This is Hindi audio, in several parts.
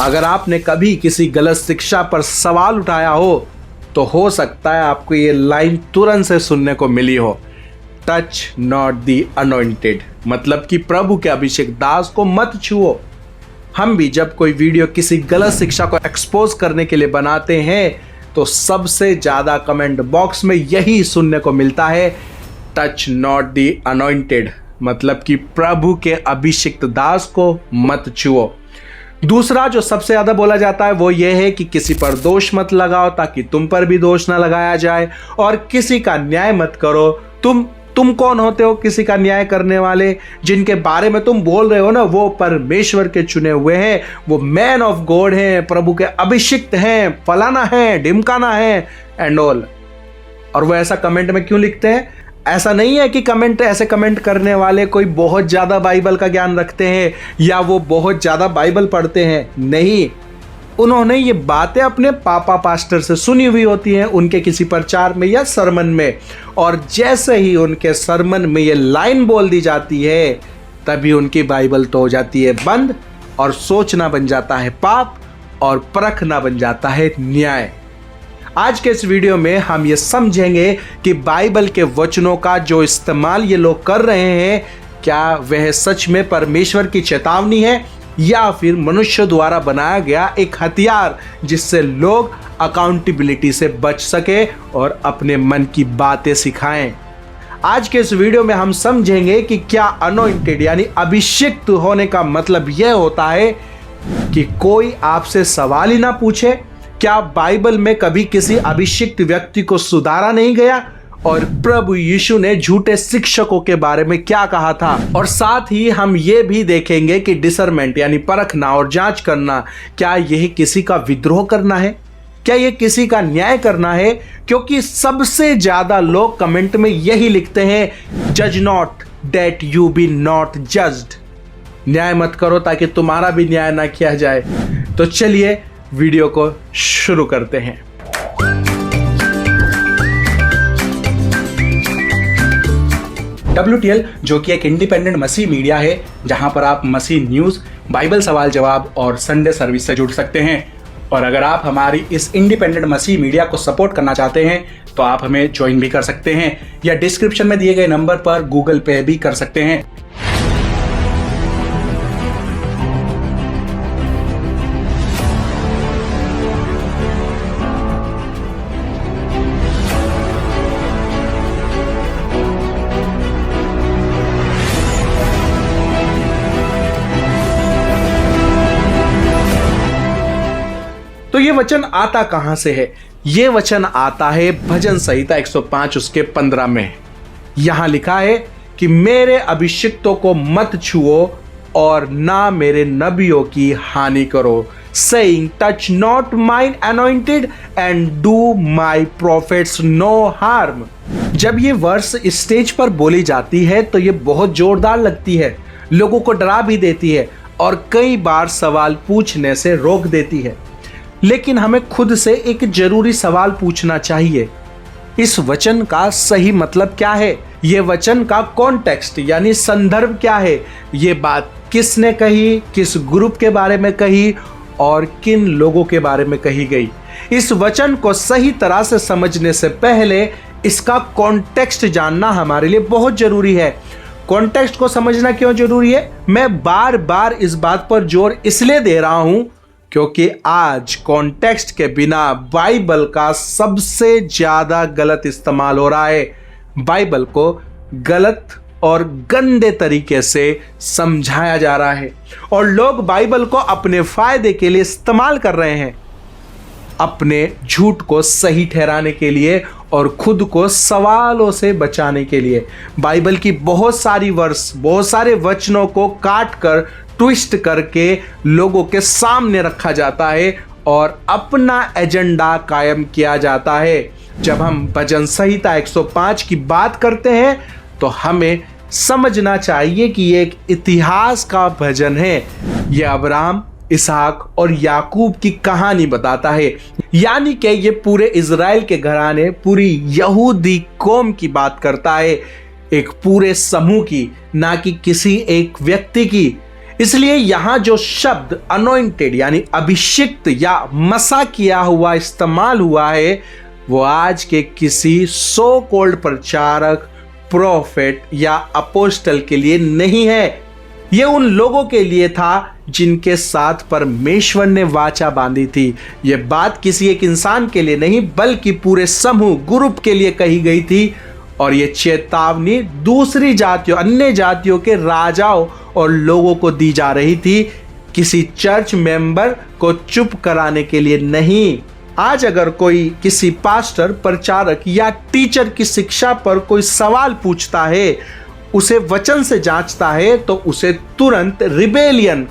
अगर आपने कभी किसी गलत शिक्षा पर सवाल उठाया हो सकता है आपको ये लाइन तुरंत से सुनने को मिली हो, टच नॉट दी अनॉइंटेड, मतलब कि प्रभु के अभिषेक दास को मत छुओ। हम भी जब कोई वीडियो किसी गलत शिक्षा को एक्सपोज करने के लिए बनाते हैं तो सबसे ज्यादा कमेंट बॉक्स में यही सुनने को मिलता है, टच नॉट दी अनॉइंटेड, मतलब कि प्रभु के अभिषिक्त दास को मत छुओ। दूसरा जो सबसे ज्यादा बोला जाता है वो ये है कि किसी पर दोष मत लगाओ ताकि तुम पर भी दोष ना लगाया जाए, और किसी का न्याय मत करो। तुम कौन होते हो किसी का न्याय करने वाले? जिनके बारे में तुम बोल रहे हो ना, वो परमेश्वर के चुने हुए हैं, वो मैन ऑफ गॉड हैं, प्रभु के अभिषिक्त हैं, फलाना है, ढिमकाना है एंड ऑल। और वो ऐसा कमेंट में क्यों लिखते हैं? ऐसा नहीं है कि ऐसे कमेंट करने वाले कोई बहुत ज्यादा बाइबल का ज्ञान रखते हैं या वो बहुत ज्यादा बाइबल पढ़ते हैं, नहीं। उन्होंने ये बातें अपने पापा पास्टर से सुनी हुई होती हैं, उनके किसी प्रचार में या सरमन में, और जैसे ही उनके सरमन में ये लाइन बोल दी जाती है तभी उनकी बाइबल तो हो जाती है बंद, और सोचना बन जाता है पाप और परखना बन जाता है न्याय। आज के इस वीडियो में हम ये समझेंगे कि बाइबल के वचनों का जो इस्तेमाल ये लोग कर रहे हैं, क्या वह सच में परमेश्वर की चेतावनी है या फिर मनुष्य द्वारा बनाया गया एक हथियार जिससे लोग अकाउंटेबिलिटी से बच सके और अपने मन की बातें सिखाएं। आज के इस वीडियो में हम समझेंगे कि क्या अनॉइंटेड यानी अभिषिक्त होने का मतलब यह होता है कि कोई आपसे सवाल ही ना पूछे। क्या बाइबल में कभी किसी अभिषिक्त व्यक्ति को सुधारा नहीं गया? और प्रभु यीशु ने झूठे शिक्षकों के बारे में क्या कहा था? और साथ ही हम ये भी देखेंगे कि डिसरमेंट यानी परखना और जांच करना, क्या यह किसी का विद्रोह करना है? क्या यह किसी का न्याय करना है? क्योंकि सबसे ज्यादा लोग कमेंट में यही लिखते हैं, जज not that you be not judged, न्याय मत करो ताकि तुम्हारा भी न्याय ना किया जाए। तो चलिए वीडियो को शुरू करते हैं। WTL जो कि एक इंडिपेंडेंट मसीह मीडिया है, जहां पर आप मसीह न्यूज, बाइबल सवाल जवाब और संडे सर्विस से जुड़ सकते हैं। और अगर आप हमारी इस इंडिपेंडेंट मसीह मीडिया को सपोर्ट करना चाहते हैं तो आप हमें ज्वाइन भी कर सकते हैं, या डिस्क्रिप्शन में दिए गए नंबर पर गूगल पे भी कर सकते हैं। तो ये वचन आता कहां से है? ये वचन आता है भजन संहिता 105 उसके 15 में। यहां लिखा है कि मेरे अभिषिक्तों को मत छुओ और ना मेरे नबियों की हानि करो, saying touch not mine anointed and do my prophets no harm। जब ये वर्स स्टेज पर बोली जाती है तो ये बहुत जोरदार लगती है, लोगों को डरा भी देती है और कई बार सवाल पूछने से रोक देती है। लेकिन हमें खुद से एक जरूरी सवाल पूछना चाहिए, इस वचन का सही मतलब क्या है? ये वचन का कॉन्टेक्स्ट यानी संदर्भ क्या है? ये बात किसने कही, किस ग्रुप के बारे में कही और किन लोगों के बारे में कही गई? इस वचन को सही तरह से समझने से पहले इसका कॉन्टेक्स्ट जानना हमारे लिए बहुत जरूरी है। कॉन्टेक्स्ट को समझना क्यों जरूरी है? मैं बार बार इस बात पर जोर इसलिए दे रहा हूं क्योंकि आज कॉन्टेक्स्ट के बिना बाइबल का सबसे ज्यादा गलत इस्तेमाल हो रहा है। बाइबल को गलत और गंदे तरीके से समझाया जा रहा है और लोग बाइबल को अपने फायदे के लिए इस्तेमाल कर रहे हैं, अपने झूठ को सही ठहराने के लिए और खुद को सवालों से बचाने के लिए। बाइबल की बहुत सारी वर्स, बहुत सारे वचनों को काट कर ट्विस्ट करके लोगों के सामने रखा जाता है और अपना एजेंडा कायम किया जाता है। जब हम भजन संहिता 105 की बात करते हैं तो हमें समझना चाहिए कि ये एक इतिहास का भजन है। यह अब्राहम, इसहाक और याकूब की कहानी बताता है, यानी कि ये पूरे इजराइल के घराने, पूरी यहूदी कौम की बात करता है, एक पूरे समूह की, ना कि किसी एक व्यक्ति की। इसलिए यहां जो शब्द अनॉइंटेड यानी अभिषिक्त या मसा किया हुआ इस्तेमाल हुआ है वो आज के किसी सो कॉल्ड प्रचारक, प्रोफेट या अपोस्टल के लिए नहीं है। यह उन लोगों के लिए था जिनके साथ परमेश्वर ने वाचा बांधी थी। यह बात किसी एक इंसान के लिए नहीं बल्कि पूरे समूह, ग्रुप के लिए कही गई थी। और यह चेतावनी दूसरी जातियों, अन्य जातियों के राजाओं और लोगों को दी जा रही थी, किसी चर्च मेंबर को चुप कराने के लिए नहीं। आज अगर कोई किसी पास्टर, प्रचारक या टीचर की शिक्षा पर कोई सवाल पूछता है, उसे वचन से जांचता है, तो उसे तुरंत रिबेलियन,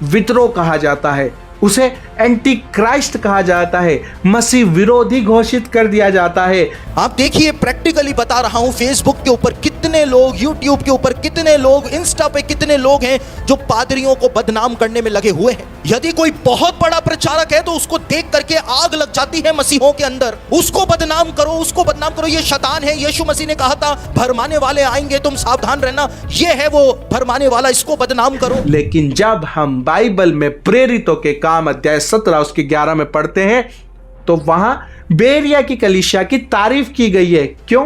विद्रोह कहा जाता है, उसे एंटी क्राइस्ट कहा जाता है, मसीह विरोधी घोषित कर दिया जाता है। आप देखिए, प्रैक्टिकली बता रहा हूं, फेसबुक के ऊपर कितने लोग, यूट्यूब के ऊपर कितने लोग, इंस्टा पे कितने लोग हैं जो पादरियों को बदनाम करने में लगे हुए हैं। यदि कोई बहुत बड़ा प्रचारक है तो उसको देख करके आग लग जाती है मसीहों के अंदर। उसको बदनाम करो, उसको बदनाम करो, ये शैतान है। यीशु मसीह ने कहा था भरमाने वाले आएंगे, तुम सावधान रहना, ये है वो भरमाने वाला, इसको बदनाम करो। लेकिन जब हम बाइबल में प्रेरितों के काम अध्याय 17 उसके 11 में पढ़ते हैं तो वहां बेरिया की कलीसिया की तारीफ की गई है। क्यों?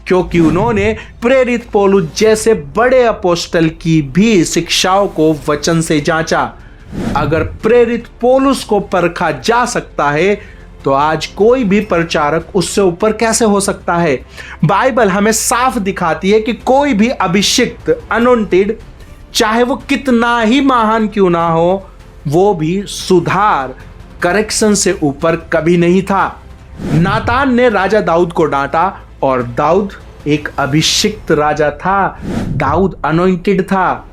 क्योंकि उन्होंने प्रेरित पौलुस जैसे बड़े अपोस्टल की भी शिक्षाओं को वचन से जांचा। अगर प्रेरित पौलुस को परखा जा सकता है तो आज कोई भी प्रचारक उससे ऊपर कैसे हो सकता है? बाइबल हमें साफ दिखाती है कि कोई भी अभिषिक्त, अनॉइंटेड, चाहे वो कितना ही महान क्यों ना हो, वो भी सुधार, करेक्शन से ऊपर कभी नहीं था। नातान ने राजा दाऊद को डांटा और दाऊद एक अभिषिक्त राजा था, दाऊद अनॉइंटेड था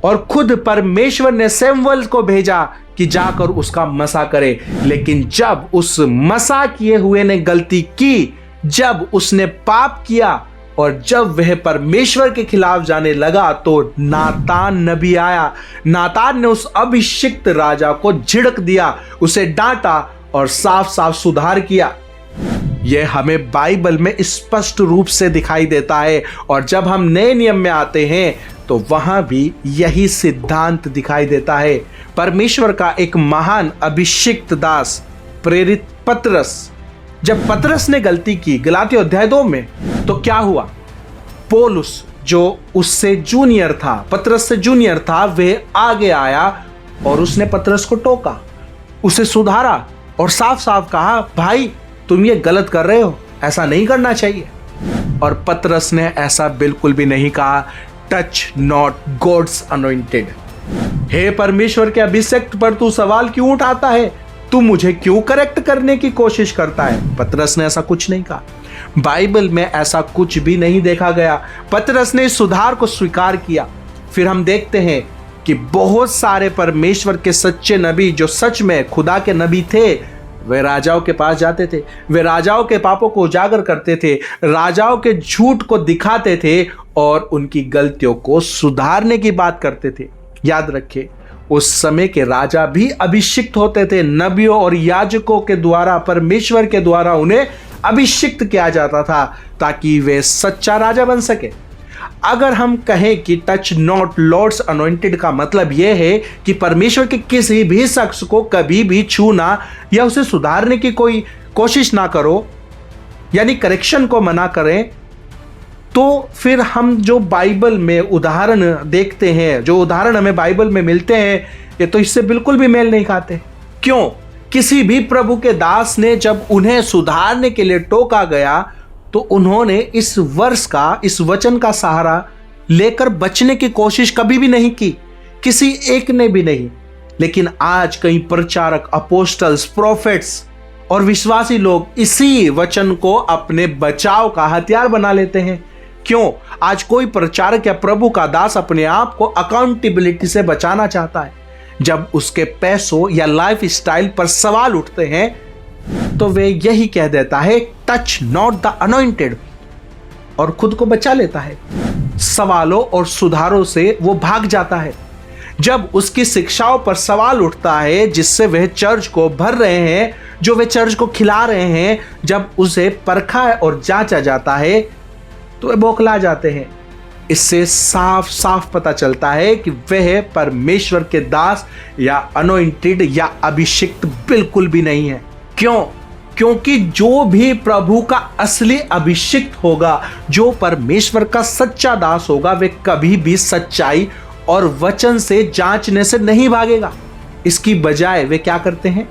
और खुद परमेश्वर ने शमूएल को भेजा कि जाकर उसका मसा करे। लेकिन जब उस मसा किए हुए ने गलती की, जब उसने पाप किया और जब वह परमेश्वर के खिलाफ जाने लगा तो नातान नबी आया। नातान ने उस अभिषिक्त राजा को झिड़क दिया, उसे डांटा और साफ साफ सुधार किया। यह हमें बाइबल में स्पष्ट रूप से दिखाई देता है और जब हम नए नियम में आते हैं तो वहां भी यही सिद्धांत दिखाई देता है। परमेश्वर का एक महान अभिषिक्त दास प्रेरित पतरस, जब पतरस ने गलती की गलातियों अध्याय 2 में, तो क्या हुआ? पौलुस जो उससे जूनियर था, पतरस से जूनियर था, वह आगे आया और उसने पतरस को टोका, उसे सुधारा और साफ साफ कहा, भाई तुम ये गलत कर रहे हो, ऐसा नहीं करना चाहिए। और पतरस ने ऐसा बिल्कुल भी नहीं कहा। Touch not God's anointed. हे परमेश्वर के अभिषिक्त पर तू सवाल क्यों उठाता है? तू मुझे क्यों करेक्ट करने की कोशिश करता है? पतरस ने ऐसा कुछ नहीं कहा। बाइबल में ऐसा कुछ भी नहीं देखा गया। पतरस ने इस सुधार को स्वीकार किया। फिर हम देखते हैं कि बहुत सारे परमेश्वर के सच्चे नबी जो सच में खुदा के नबी थे, वे राजाओं के पास जाते थे, वे राजाओं के पापों को उजागर करते थे, राजाओं के झूठ को दिखाते थे और उनकी गलतियों को सुधारने की बात करते थे। याद रखिए, उस समय के राजा भी अभिषिक्त होते थे। नबियों और याजकों के द्वारा, परमेश्वर के द्वारा उन्हें अभिषिक्त किया जाता था ताकि वे सच्चा राजा बन सके। अगर हम कहें कि टच नॉट लॉर्ड्स अनॉइंटेड का मतलब यह है कि परमेश्वर के किसी भी शख्स को कभी भी छूना या उसे सुधारने की कोई कोशिश ना करो, यानी करेक्शन को मना करें, तो फिर हम जो बाइबल में उदाहरण देखते हैं, जो उदाहरण हमें बाइबल में मिलते हैं, ये तो इससे बिल्कुल भी मेल नहीं खाते। क्यों? किसी भी प्रभु के दास ने जब उन्हें सुधारने के लिए टोका गया तो उन्होंने इस वर्ष का, इस वचन का सहारा लेकर बचने की कोशिश कभी भी नहीं की, किसी एक ने भी नहीं। लेकिन आज कई प्रचारक, अपोस्टल्स, प्रोफेट्स और विश्वासी लोग इसी वचन को अपने बचाव का हथियार बना लेते हैं। क्यों? आज कोई प्रचारक या प्रभु का दास अपने आप को अकाउंटेबिलिटी से बचाना चाहता है। जब उसके पैसों या लाइफ स्टाइल पर सवाल उठते हैं तो वे यही कह देता है, टच नॉट द अनॉइंटेड, और खुद को बचा लेता है। सवालों और सुधारों से वो भाग जाता है। जब उसकी शिक्षाओं पर सवाल उठता है जिससे वह चर्च को भर रहे हैं, जो वे चर्च को खिला रहे हैं, जब उसे परखा और जांचा जाता है तो वे बौखला जाते हैं। इससे साफ साफ पता चलता है कि वह परमेश्वर के दास या अनॉइंटेड या अभिषिक्त बिल्कुल भी नहीं है। क्यों? क्योंकि जो भी प्रभु का असली अभिषिक्त होगा, जो परमेश्वर का सच्चा दास होगा, वे कभी भी सच्चाई और वचन से जांचने से नहीं भागेगा। इसकी बजाय वे क्या करते हैं?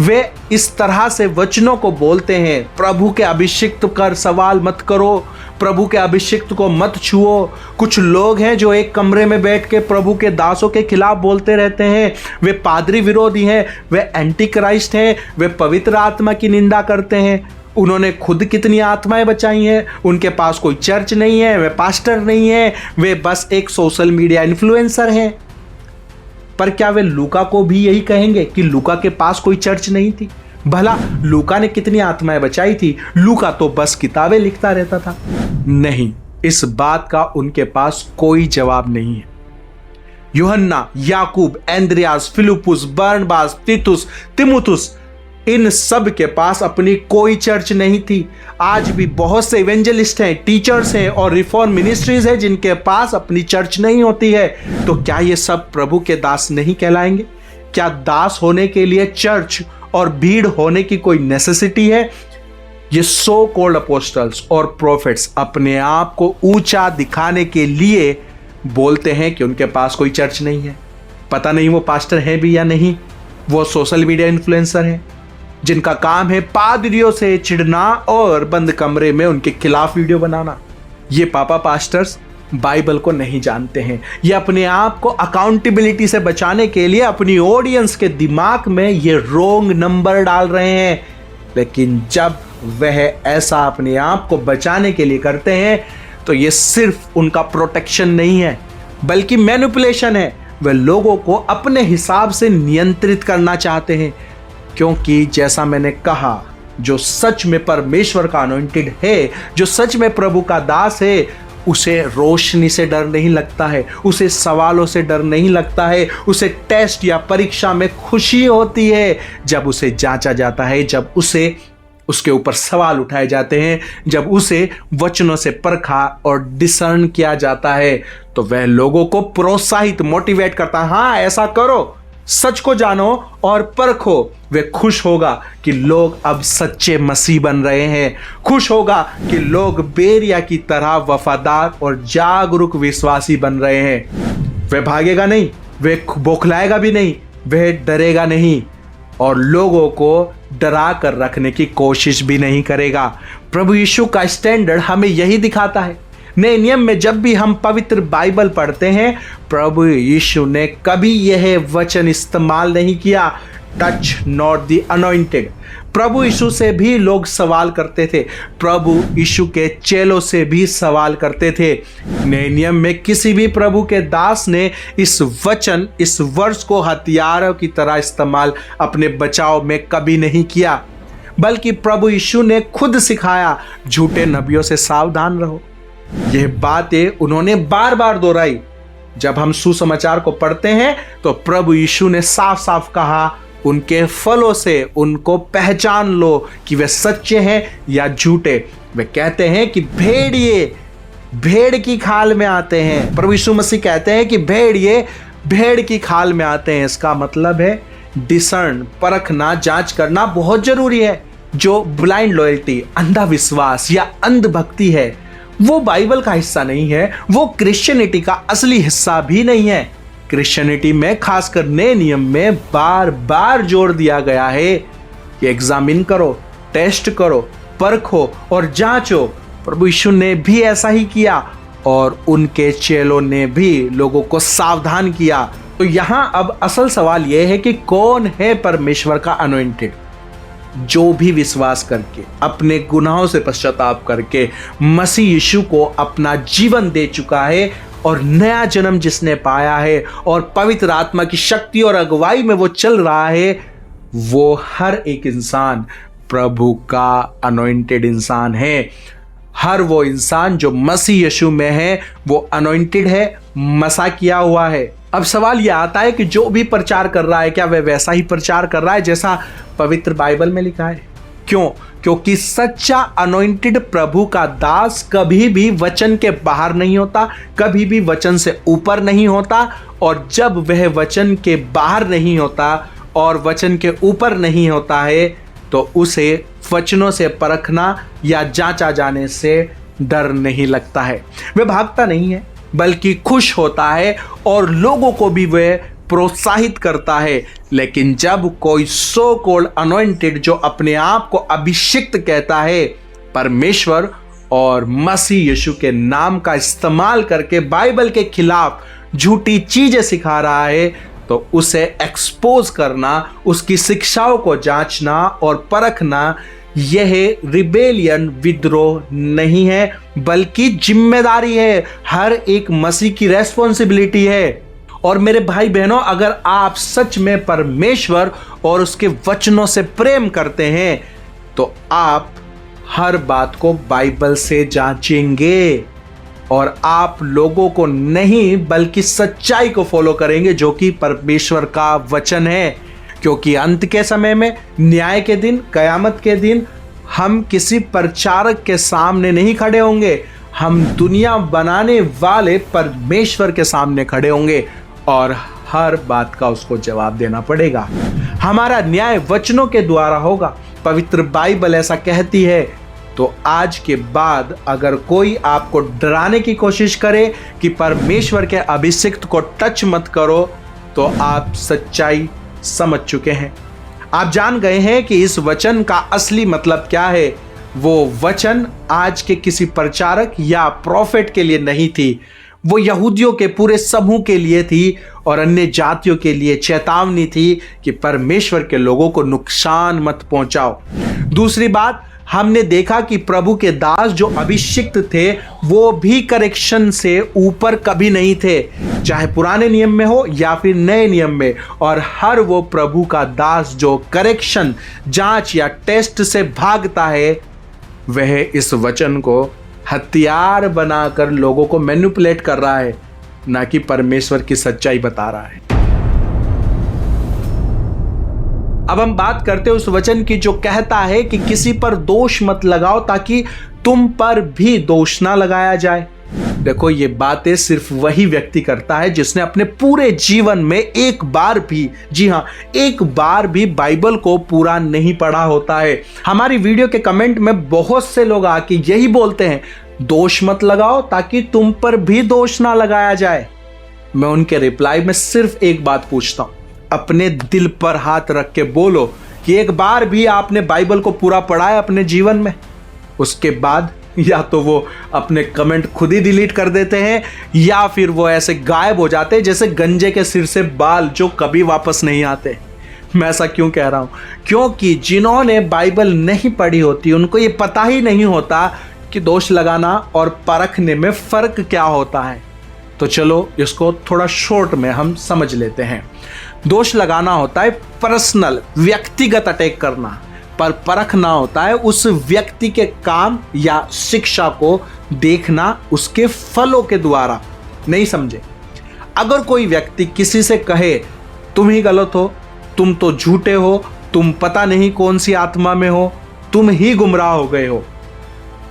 वे इस तरह से वचनों को बोलते हैं, प्रभु के अभिषिक्त कर सवाल मत करो, प्रभु के अभिषिक्त को मत छुओ। कुछ लोग हैं जो एक कमरे में बैठ के प्रभु के दासों के खिलाफ बोलते रहते हैं। वे पादरी विरोधी हैं, वे एंटी क्राइस्ट हैं, वे पवित्र आत्मा की निंदा करते हैं। उन्होंने खुद कितनी आत्माएं बचाई हैं, उनके पास कोई चर्च नहीं है, वे पास्टर नहीं है, वे बस एक सोशल मीडिया इन्फ्लुएंसर हैं। पर क्या वे लूका को भी यही कहेंगे कि लूका के पास कोई चर्च नहीं थी? भला लूका ने कितनी आत्माएं बचाई थी? लूका तो बस किताबें लिखता रहता था। नहीं, इस बात का उनके पास कोई जवाब नहीं है। यूहन्ना, याकूब, एंद्रियास, फिलिपुस, बरनबास, तीतुस, तिमुथुस, इन सब के पास अपनी कोई चर्च नहीं थी। आज भी बहुत से इवेंजलिस्ट हैं, टीचर्स हैं और रिफॉर्म मिनिस्ट्रीज हैं जिनके पास अपनी चर्च नहीं होती है। तो क्या ये सब प्रभु के दास नहीं कहलाएंगे? क्या दास होने के लिए चर्च और भीड़ होने की कोई नेसेसिटी है? ये सो कॉल्ड अपोस्टल्स और प्रोफेट्स अपने आप को ऊंचा दिखाने के लिए बोलते हैं कि उनके पास कोई चर्च नहीं है। पता नहीं वो पास्टर हैं भी या नहीं। वो सोशल मीडिया इन्फ्लुएंसर हैं जिनका काम है पादरियों से चिढ़ना और बंद कमरे में उनके खिलाफ वीडियो बनाना। ये पापा पास्टर्स बाइबल को नहीं जानते हैं। ये अपने आप को अकाउंटेबिलिटी से बचाने के लिए अपनी ऑडियंस के दिमाग में ये रोंग नंबर डाल रहे हैं। लेकिन जब वह ऐसा अपने आप को बचाने के लिए करते हैं तो ये सिर्फ उनका प्रोटेक्शन नहीं है बल्कि मैनिपुलेशन है। वे लोगों को अपने हिसाब से नियंत्रित करना चाहते हैं, क्योंकि जैसा मैंने कहा, जो सच में परमेश्वर का अनॉइंटेड है, जो सच में प्रभु का दास है, उसे रोशनी से डर नहीं लगता है, उसे सवालों से डर नहीं लगता है, उसे टेस्ट या परीक्षा में खुशी होती है जब उसे जांचा जाता है, जब उसे उसके ऊपर सवाल उठाए जाते हैं, जब उसे वचनों से परखा और डिसर्न किया जाता है। तो वह लोगों को प्रोत्साहित, मोटिवेट करता है, हाँ ऐसा करो, सच को जानो और परखो। वे खुश होगा कि लोग अब सच्चे मसीह बन रहे हैं, खुश होगा कि लोग बेरिया की तरह वफादार और जागरूक विश्वासी बन रहे हैं। वे भागेगा नहीं, वे बौखलाएगा भी नहीं, वह डरेगा नहीं और लोगों को डरा कर रखने की कोशिश भी नहीं करेगा। प्रभु यीशु का स्टैंडर्ड हमें यही दिखाता है। नए नियम में जब भी हम पवित्र बाइबल पढ़ते हैं, प्रभु यीशु ने कभी यह वचन इस्तेमाल नहीं किया, टच नॉट द अनॉइंटेड। प्रभु यीशु से भी लोग सवाल करते थे, प्रभु यीशु के चेलों से भी सवाल करते थे। नए नियम में किसी भी प्रभु के दास ने इस वचन, इस वर्ष को हथियारों की तरह इस्तेमाल अपने बचाव में कभी नहीं किया, बल्कि प्रभु यीशु ने खुद सिखाया, झूठे नबियों से सावधान रहो। यह बातें उन्होंने बार बार दोहराई। जब हम सुसमाचार को पढ़ते हैं तो प्रभु यीशु ने साफ साफ कहा, उनके फलों से उनको पहचान लो कि वे सच्चे हैं या झूठे। वे कहते हैं कि भेड़िए भेड़ की खाल में आते हैं। प्रभु यीशु मसीह कहते हैं कि भेड़िए भेड़ की खाल में आते हैं। इसका मतलब है डिसर्न, परखना, जांच करना बहुत जरूरी है। जो ब्लाइंड लॉयल्टी, अंधा विश्वास या अंध भक्ति है, वो बाइबल का हिस्सा नहीं है, वो क्रिश्चियनिटी का असली हिस्सा भी नहीं है। क्रिश्चियनिटी में, खासकर नए नियम में बार बार जोर दिया गया है कि एग्जामिन करो, टेस्ट करो, परखो और जांचो। प्रभु यीशु ने भी ऐसा ही किया और उनके चेलों ने भी लोगों को सावधान किया। तो यहां अब असल सवाल यह है कि कौन है परमेश्वर का अनॉइंटेड? जो भी विश्वास करके, अपने गुनाहों से पश्चाताप करके मसीह यीशु को अपना जीवन दे चुका है और नया जन्म जिसने पाया है और पवित्र आत्मा की शक्ति और अगुवाई में वो चल रहा है, वो हर एक इंसान प्रभु का अनॉइंटेड इंसान है। हर वो इंसान जो मसीह यीशु में है वो अनॉइंटेड है, मसा किया हुआ है। अब सवाल यह आता है कि जो भी प्रचार कर रहा है, क्या वह वैसा ही प्रचार कर रहा है जैसा पवित्र बाइबल में लिखा है? क्यों? क्योंकि सच्चा अनॉइंटेड प्रभु का दास कभी भी वचन के बाहर नहीं होता, कभी भी वचन से ऊपर नहीं होता, और जब वह वचन के बाहर नहीं होता और वचन के ऊपर नहीं होता है तो उसे वचनों से परखना या जांचा जाने से डर नहीं लगता है। वह भागता नहीं है बल्कि खुश होता है और लोगों को भी वह प्रोत्साहित करता है। लेकिन जब कोई सो कॉल्ड अनॉइंटेड जो अपने आप को अभिषिक्त कहता है, परमेश्वर और मसीह यीशु के नाम का इस्तेमाल करके बाइबल के खिलाफ झूठी चीजें सिखा रहा है, तो उसे एक्सपोज करना, उसकी शिक्षाओं को जांचना और परखना, यह रिबेलियन विद्रोह नहीं है बल्कि जिम्मेदारी है, हर एक मसीह की रेस्पॉन्सिबिलिटी है। और मेरे भाई बहनों, अगर आप सच में परमेश्वर और उसके वचनों से प्रेम करते हैं तो आप हर बात को बाइबल से जांचेंगे और आप लोगों को नहीं बल्कि सच्चाई को फॉलो करेंगे जो कि परमेश्वर का वचन है। क्योंकि अंत के समय में, न्याय के दिन, कयामत के दिन, हम किसी प्रचारक के सामने नहीं खड़े होंगे, हम दुनिया बनाने वाले परमेश्वर के सामने खड़े होंगे और हर बात का उसको जवाब देना पड़ेगा। हमारा न्याय वचनों के द्वारा होगा, पवित्र बाइबल ऐसा कहती है। तो आज के बाद अगर कोई आपको डराने की कोशिश करे कि परमेश्वर के अभिषिक्त को टच मत करो, तो आप सच्चाई समझ चुके हैं। आप जान गए हैं कि इस वचन का असली मतलब क्या है। वो वचन आज के किसी प्रचारक या प्रोफेट के लिए नहीं थी, वो यहूदियों के पूरे समूह के लिए थी और अन्य जातियों के लिए चेतावनी थी कि परमेश्वर के लोगों को नुकसान मत पहुंचाओ। दूसरी बात, हमने देखा कि प्रभु के दास जो अभिषिक्त थे वो भी करेक्शन से ऊपर कभी नहीं थे, चाहे पुराने नियम में हो या फिर नए नियम में। और हर वो प्रभु का दास जो करेक्शन, जांच या टेस्ट से भागता है, वह इस वचन को हथियार बनाकर लोगों को मैनिपुलेट कर रहा है, ना कि परमेश्वर की सच्चाई बता रहा है। अब हम बात करते हैं उस वचन की जो कहता है कि किसी पर दोष मत लगाओ ताकि तुम पर भी दोष ना लगाया जाए। देखो, ये बातें सिर्फ वही व्यक्ति करता है जिसने अपने पूरे जीवन में एक बार भी, जी हाँ, एक बार भी बाइबल को पूरा नहीं पढ़ा होता है। हमारी वीडियो के कमेंट में बहुत से लोग आके यही बोलते हैं, दोष मत लगाओ ताकि तुम पर भी दोष ना लगाया जाए। मैं उनके रिप्लाई में सिर्फ एक बात पूछता हूं, अपने दिल पर हाथ रख के बोलो कि एक बार भी आपने बाइबल को पूरा पढ़ा है अपने जीवन में। उसके बाद या तो वो अपने कमेंट खुद ही डिलीट कर देते हैं या फिर वो ऐसे गायब हो जाते हैं जैसे गंजे के सिर से बाल जो कभी वापस नहीं आते। मैं ऐसा क्यों कह रहा हूं? क्योंकि जिन्होंने बाइबल नहीं पढ़ी होती उनको ये पता ही नहीं होता कि दोष लगाना और परखने में फर्क क्या होता है। तो चलो इसको थोड़ा शॉर्ट में हम समझ लेते हैं। दोष लगाना होता है पर्सनल, व्यक्तिगत अटैक करना, पर परखना होता है उस व्यक्ति के काम या शिक्षा को देखना उसके फलों के द्वारा। नहीं समझे? अगर कोई व्यक्ति किसी से कहे तुम ही गलत हो, तुम तो झूठे हो, तुम पता नहीं कौन सी आत्मा में हो, तुम ही गुमराह हो गए हो,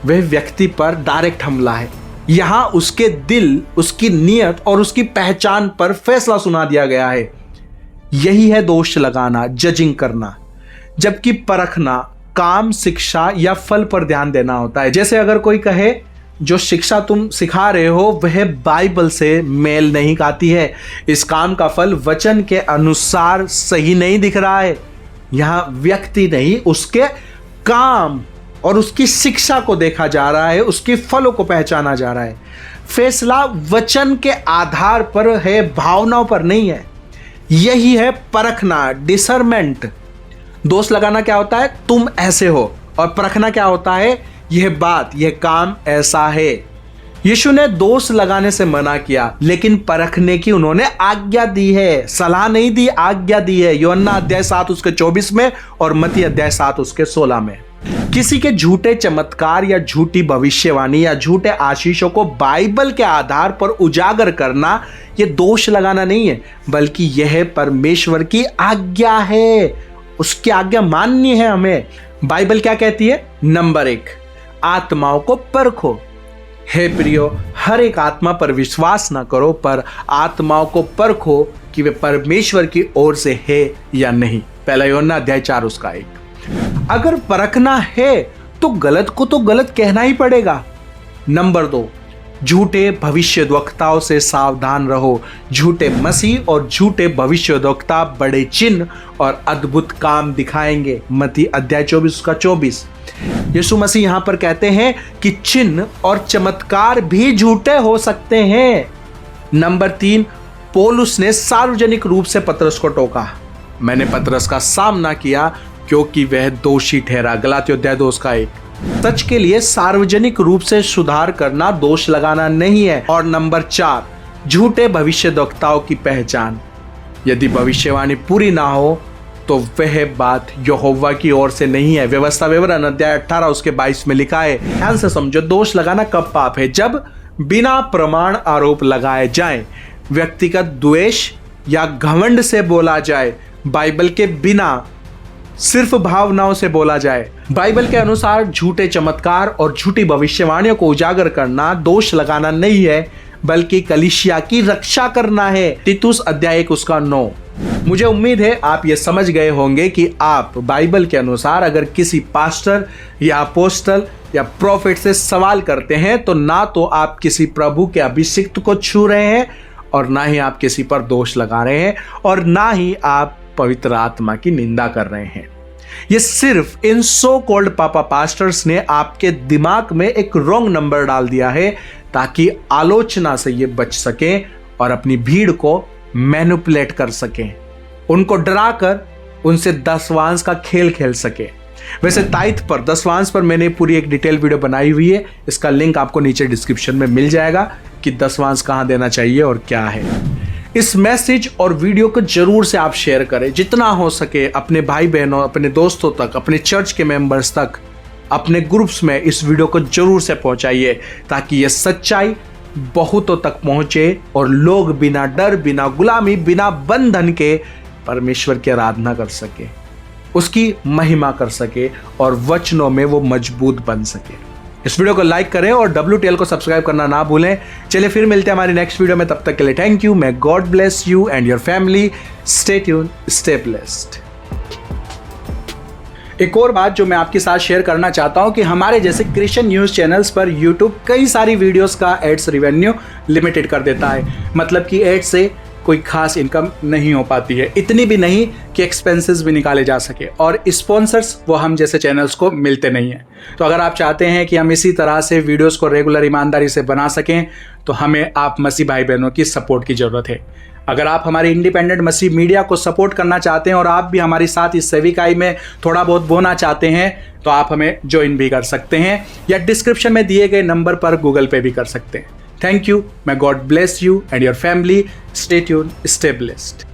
वह व्यक्ति पर डायरेक्ट हमला है। यहां उसके दिल, उसकी नीयत और उसकी पहचान पर फैसला सुना दिया गया है। यही है दोष लगाना, जजिंग करना। जबकि परखना काम, शिक्षा या फल पर ध्यान देना होता है। जैसे अगर कोई कहे जो शिक्षा तुम सिखा रहे हो वह बाइबल से मेल नहीं खाती है, इस काम का फल वचन के अनुसार सही नहीं दिख रहा है, यहां व्यक्ति नहीं उसके काम और उसकी शिक्षा को देखा जा रहा है, उसके फलों को पहचाना जा रहा है। फैसला वचन के आधार पर है, भावनाओं पर नहीं है। यही है परखना, डिसरमेंट। दोष लगाना क्या होता है? तुम ऐसे हो, और परखना क्या होता है? यह बात, यह काम ऐसा है। यीशु ने दोष लगाने से मना किया, लेकिन परखने की उन्होंने आज्ञा दी है, सलाह नहीं दी, आज्ञा दी है। यूहन्ना अध्याय 7 उसके 24 में और मत्ती अध्याय 7 उसके 16 में। किसी के झूठे चमत्कार या झूठी भविष्यवाणी या झूठे आशीषों को बाइबल के आधार पर उजागर करना यह दोष लगाना नहीं है, बल्कि यह परमेश्वर की आज्ञा है। उसकी आज्ञा माननी है हमें। बाइबल क्या कहती है? नंबर 1, आत्माओं को परखो। हे प्रियो, हर एक आत्मा पर विश्वास ना करो, पर आत्माओं को परखो कि वे परमेश्वर की ओर से है या नहीं। पहला यूहन्ना अध्याय 4 उसका 1। अगर परखना है तो गलत को तो गलत कहना ही पड़ेगा। नंबर 2, झूठे भविष्यद्वक्ताओं से सावधान रहो। झूठे मसीह और झूठे भविष्यद्वक्ता बड़े चिन्ह और अद्भुत काम दिखाएंगे। मत्ती अध्याय 24 उसका 24। यीशु मसीह यहां पर कहते हैं कि चिन्ह और चमत्कार भी झूठे हो सकते हैं। नंबर 3, पौलुस ने सार्वजनिक रूप से पतरस को टोका। मैंने पतरस का सामना किया क्योंकि वह दोषी ठहरा। गलातियों अध्याय 2 उसका 1। सच के लिए सार्वजनिक रूप से सुधार करना दोष लगाना नहीं है। और नंबर 4, झूठे भविष्यद्वक्ताओं की पहचान। यदि भविष्यवाणी पूरी ना हो तो वह बात यहोवा की ओर से नहीं है। व्यवस्था विवरण अध्याय 18 उसके 22 में लिखा है। ध्यान से समझो, दोष लगाना कब पाप है? जब बिना प्रमाण आरोप लगाए जाए, व्यक्तिगत द्वेष या घमंड से बोला जाए, बाइबल के बिना सिर्फ भावनाओं से बोला जाए। बाइबल के अनुसार झूठे चमत्कार और झूठी भविष्यवाणियों को उजागर करना दोष लगाना नहीं है, बल्कि कलीसिया की रक्षा करना है। तीतुस अध्याय 1 उसका 9। मुझे उम्मीद है आप ये समझ गए होंगे कि आप बाइबल के अनुसार अगर किसी पास्टर या अपोस्टल या प्रोफेट से सवाल करते हैं तो ना तो आप किसी प्रभु के अभिषिक्त को छू रहे हैं और ना ही आप किसी पर दोष लगा रहे हैं और ना ही आप पवित्र आत्मा की निंदा कर रहे हैं। ये सिर्फ इन सो कॉल्ड पापा पास्टर्स ने आपके दिमाग में एक रॉन्ग नंबर डाल दिया है ताकि आलोचना से ये बच सकें और अपनी भीड़ को मैनिपुलेट कर सकें, उनको डराकर उनसे दसवांश का खेल खेल सके। वैसे ताइथ पर, दसवांश पर मैंने पूरी एक डिटेल वीडियो बनाई हुई है, इसका लिंक आपको नीचे डिस्क्रिप्शन में मिल जाएगा कि दसवांश कहां देना चाहिए और क्या है। इस मैसेज और वीडियो को जरूर से आप शेयर करें, जितना हो सके अपने भाई बहनों, अपने दोस्तों तक, अपने चर्च के मेंबर्स तक, अपने ग्रुप्स में इस वीडियो को जरूर से पहुंचाइए ताकि ये सच्चाई बहुतों तक पहुंचे और लोग बिना डर, बिना गुलामी, बिना बंधन के परमेश्वर की आराधना कर सके, उसकी महिमा कर सके और वचनों में वो मजबूत बन सके। इस वीडियो को लाइक करें और WTL को सब्सक्राइब करना ना भूलें। चलिए फिर मिलते हैं हमारी नेक्स्ट वीडियो में, तब तक के लिए thank you. May God bless you and your family. Stay tune, stay blessed. एक और बात जो मैं आपके साथ शेयर करना चाहता हूं कि हमारे जैसे क्रिश्चियन न्यूज़ चैनल्स पर यूट्यूब कई सारी वीडियोस का एड्स रिवेन्यू लिमिटेड कर देता है। मतलब कि एड से कोई खास इनकम नहीं हो पाती है, इतनी भी नहीं कि एक्सपेंसेस भी निकाले जा सके, और स्पॉन्सर्स वो हम जैसे चैनल्स को मिलते नहीं हैं। तो अगर आप चाहते हैं कि हम इसी तरह से वीडियोस को रेगुलर ईमानदारी से बना सकें तो हमें आप मसीह भाई बहनों की सपोर्ट की ज़रूरत है। अगर आप हमारे इंडिपेंडेंट मसीह मीडिया को सपोर्ट करना चाहते हैं और आप भी हमारे साथ इस सेविकाई में थोड़ा बहुत बोना चाहते हैं तो आप हमें ज्वाइन भी कर सकते हैं या डिस्क्रिप्शन में दिए गए नंबर पर गूगल पे भी कर सकते हैं। Thank you. May God bless you and your family. Stay tuned. Stay blessed.